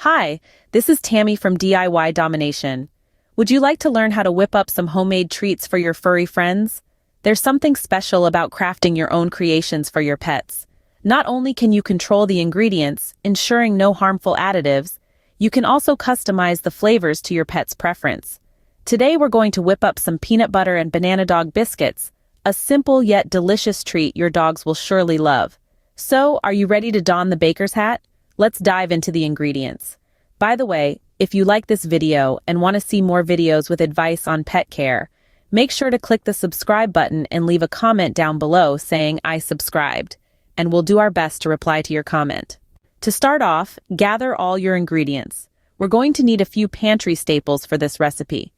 Hi, this is Tammy from DIY Domination. Would you like to learn how to whip up some homemade treats for your furry friends? There's something special about crafting your own creations for your pets. Not only can you control the ingredients, ensuring no harmful additives, you can also customize the flavors to your pet's preference. Today we're going to whip up some peanut butter and banana dog biscuits, a simple yet delicious treat your dogs will surely love. So, are you ready to don the baker's hat? Let's dive into the ingredients. By the way, if you like this video and want to see more videos with advice on pet care, make sure to click the subscribe button and leave a comment down below saying I subscribed, and we'll do our best to reply to your comment. To start off, gather all your ingredients. We're going to need a few pantry staples for this recipe.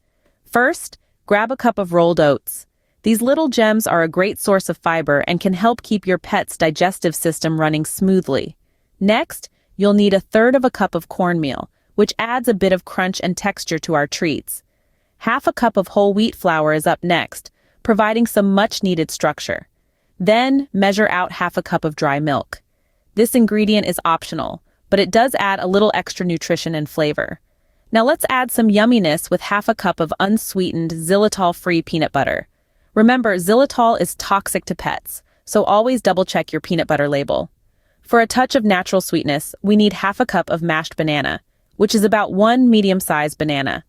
First, grab a cup of rolled oats. These little gems are a great source of fiber and can help keep your pet's digestive system running smoothly. Next, you'll need 1/3 cup of cornmeal, which adds a bit of crunch and texture to our treats. 1/2 cup of whole wheat flour is up next, providing some much-needed structure. Then, measure out 1/2 cup of dry milk. This ingredient is optional, but it does add a little extra nutrition and flavor. Now let's add some yumminess with 1/2 cup of unsweetened, xylitol-free peanut butter. Remember, xylitol is toxic to pets, so always double-check your peanut butter label. For a touch of natural sweetness, we need 1/2 cup of mashed banana, which is about 1 medium-sized banana.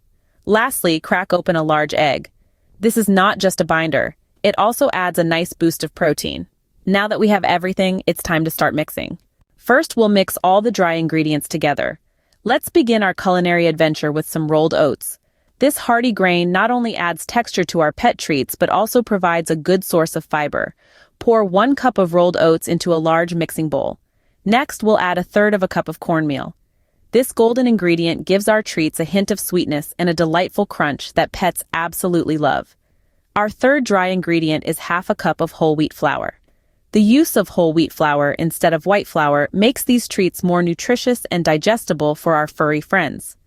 Lastly, crack open a large egg. This is not just a binder, it also adds a nice boost of protein. Now that we have everything, it's time to start mixing. First, we'll mix all the dry ingredients together. Let's begin our culinary adventure with some rolled oats. This hearty grain not only adds texture to our pet treats, but also provides a good source of fiber. Pour 1 cup of rolled oats into a large mixing bowl. Next, we'll add 1/3 cup of cornmeal. This golden ingredient gives our treats a hint of sweetness and a delightful crunch that pets absolutely love. Our third dry ingredient is 1/2 cup of whole wheat flour. The use of whole wheat flour instead of white flour makes these treats more nutritious and digestible for our furry friends.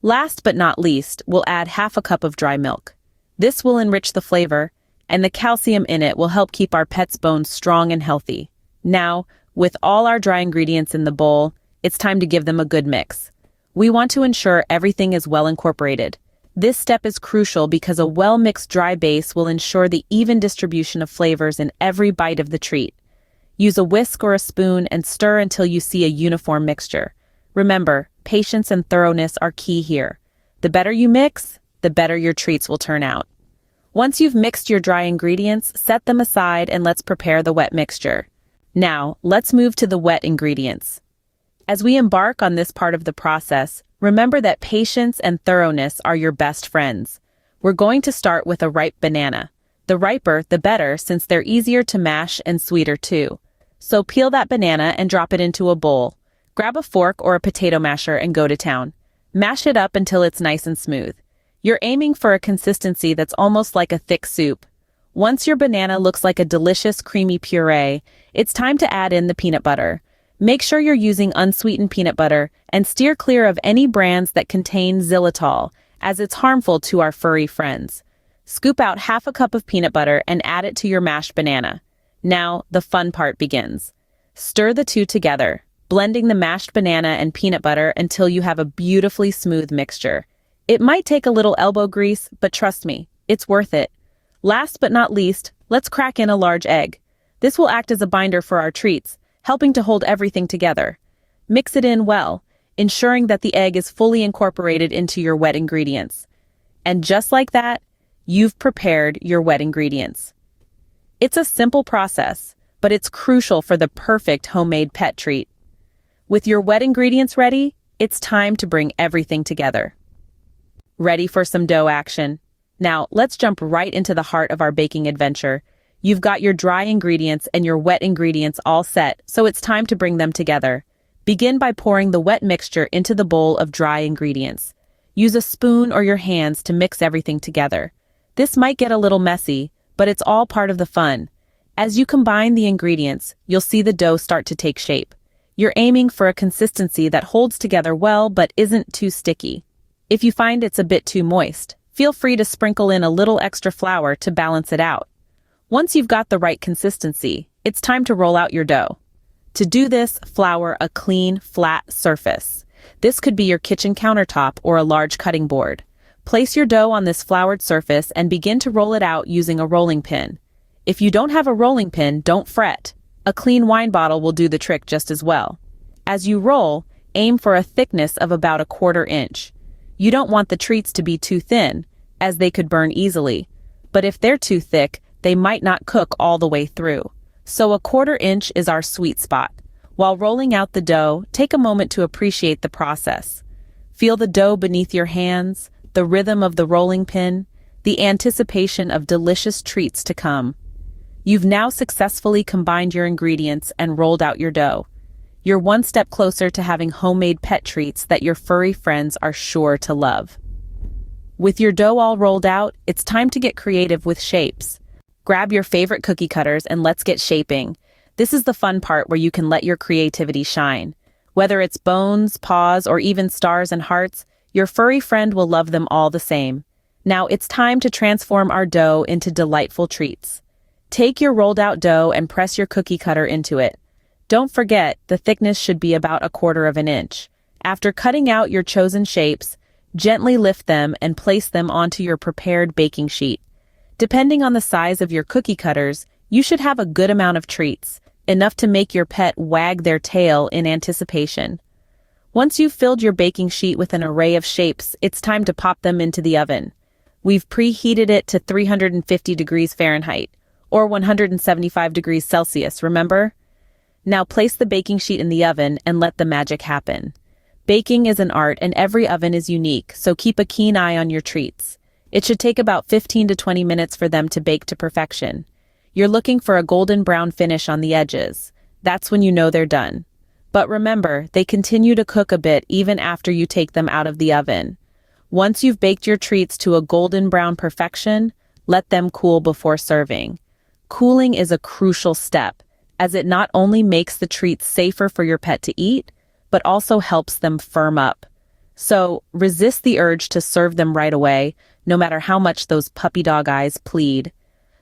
Last but not least, we'll add 1/2 cup of dry milk. This will enrich the flavor, and the calcium in it will help keep our pets' bones strong and healthy. Now, with all our dry ingredients in the bowl, it's time to give them a good mix. We want to ensure everything is well incorporated. This step is crucial because a well-mixed dry base will ensure the even distribution of flavors in every bite of the treat. Use a whisk or a spoon and stir until you see a uniform mixture. Remember, patience and thoroughness are key here. The better you mix, the better your treats will turn out. Once you've mixed your dry ingredients, set them aside and let's prepare the wet mixture. Now, let's move to the wet ingredients. As we embark on this part of the process, remember that patience and thoroughness are your best friends. We're going to start with a ripe banana. The riper, the better, since they're easier to mash and sweeter too. So peel that banana and drop it into a bowl. Grab a fork or a potato masher and go to town. Mash it up until it's nice and smooth. You're aiming for a consistency that's almost like a thick soup. Once your banana looks like a delicious creamy puree, it's time to add in the peanut butter. Make sure you're using unsweetened peanut butter and steer clear of any brands that contain xylitol, as it's harmful to our furry friends. Scoop out 1/2 cup of peanut butter and add it to your mashed banana. Now, the fun part begins. Stir the two together, blending the mashed banana and peanut butter until you have a beautifully smooth mixture. It might take a little elbow grease, but trust me, it's worth it. Last but not least, let's crack in a large egg. This will act as a binder for our treats, helping to hold everything together. Mix it in well, ensuring that the egg is fully incorporated into your wet ingredients. And just like that, you've prepared your wet ingredients. It's a simple process, but it's crucial for the perfect homemade pet treat. With your wet ingredients ready, it's time to bring everything together. Ready for some dough action? Now, let's jump right into the heart of our baking adventure. You've got your dry ingredients and your wet ingredients all set, so it's time to bring them together. Begin by pouring the wet mixture into the bowl of dry ingredients. Use a spoon or your hands to mix everything together. This might get a little messy, but it's all part of the fun. As you combine the ingredients, you'll see the dough start to take shape. You're aiming for a consistency that holds together well but isn't too sticky. If you find it's a bit too moist, feel free to sprinkle in a little extra flour to balance it out. Once you've got the right consistency, it's time to roll out your dough. To do this, flour a clean, flat surface. This could be your kitchen countertop or a large cutting board. Place your dough on this floured surface and begin to roll it out using a rolling pin. If you don't have a rolling pin, don't fret. A clean wine bottle will do the trick just as well. As you roll, aim for a thickness of about 1/4 inch. You don't want the treats to be too thin, as they could burn easily. But if they're too thick, they might not cook all the way through. So 1/4 inch is our sweet spot. While rolling out the dough, take a moment to appreciate the process. Feel the dough beneath your hands, the rhythm of the rolling pin, the anticipation of delicious treats to come. You've now successfully combined your ingredients and rolled out your dough. You're one step closer to having homemade pet treats that your furry friends are sure to love. With your dough all rolled out, it's time to get creative with shapes. Grab your favorite cookie cutters and let's get shaping. This is the fun part where you can let your creativity shine. Whether it's bones, paws, or even stars and hearts, your furry friend will love them all the same. Now it's time to transform our dough into delightful treats. Take your rolled out dough and press your cookie cutter into it. Don't forget, the thickness should be about 1/4 inch. After cutting out your chosen shapes, gently lift them and place them onto your prepared baking sheet. Depending on the size of your cookie cutters, you should have a good amount of treats, enough to make your pet wag their tail in anticipation. Once you've filled your baking sheet with an array of shapes, it's time to pop them into the oven. We've preheated it to 350 degrees Fahrenheit, or 175 degrees Celsius, remember? Now place the baking sheet in the oven and let the magic happen. Baking is an art and every oven is unique, so keep a keen eye on your treats. It should take about 15 to 20 minutes for them to bake to perfection. You're looking for a golden brown finish on the edges. That's when you know they're done. But remember, they continue to cook a bit even after you take them out of the oven. Once you've baked your treats to a golden brown perfection, let them cool before serving. Cooling is a crucial step, as it not only makes the treats safer for your pet to eat, but also helps them firm up. So, resist the urge to serve them right away, no matter how much those puppy dog eyes plead.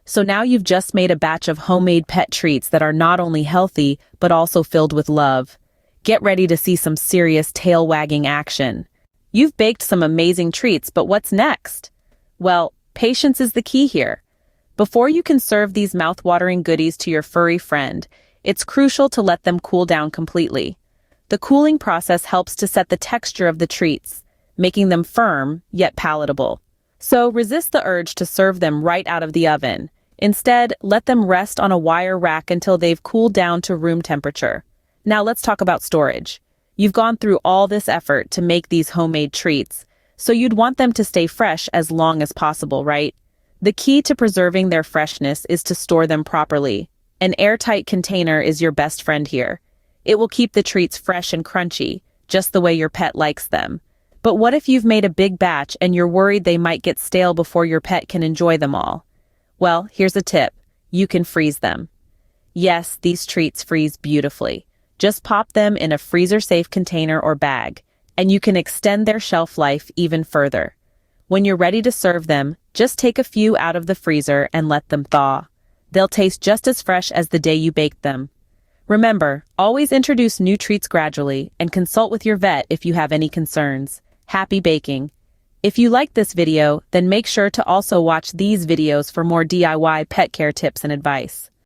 So now you've just made a batch of homemade pet treats that are not only healthy, but also filled with love. Get ready to see some serious tail-wagging action. You've baked some amazing treats, but what's next? Well, patience is the key here. Before you can serve these mouth-watering goodies to your furry friend, it's crucial to let them cool down completely. The cooling process helps to set the texture of the treats, making them firm, yet palatable. So resist the urge to serve them right out of the oven. Instead, let them rest on a wire rack until they've cooled down to room temperature. Now let's talk about storage. You've gone through all this effort to make these homemade treats, so you'd want them to stay fresh as long as possible, right? The key to preserving their freshness is to store them properly. An airtight container is your best friend here. It will keep the treats fresh and crunchy, just the way your pet likes them. But what if you've made a big batch and you're worried they might get stale before your pet can enjoy them all? Well, here's a tip. You can freeze them. Yes, these treats freeze beautifully. Just pop them in a freezer-safe container or bag, and you can extend their shelf life even further. When you're ready to serve them, just take a few out of the freezer and let them thaw. They'll taste just as fresh as the day you baked them. Remember, always introduce new treats gradually and consult with your vet if you have any concerns. Happy baking! If you liked this video, then make sure to also watch these videos for more DIY pet care tips and advice.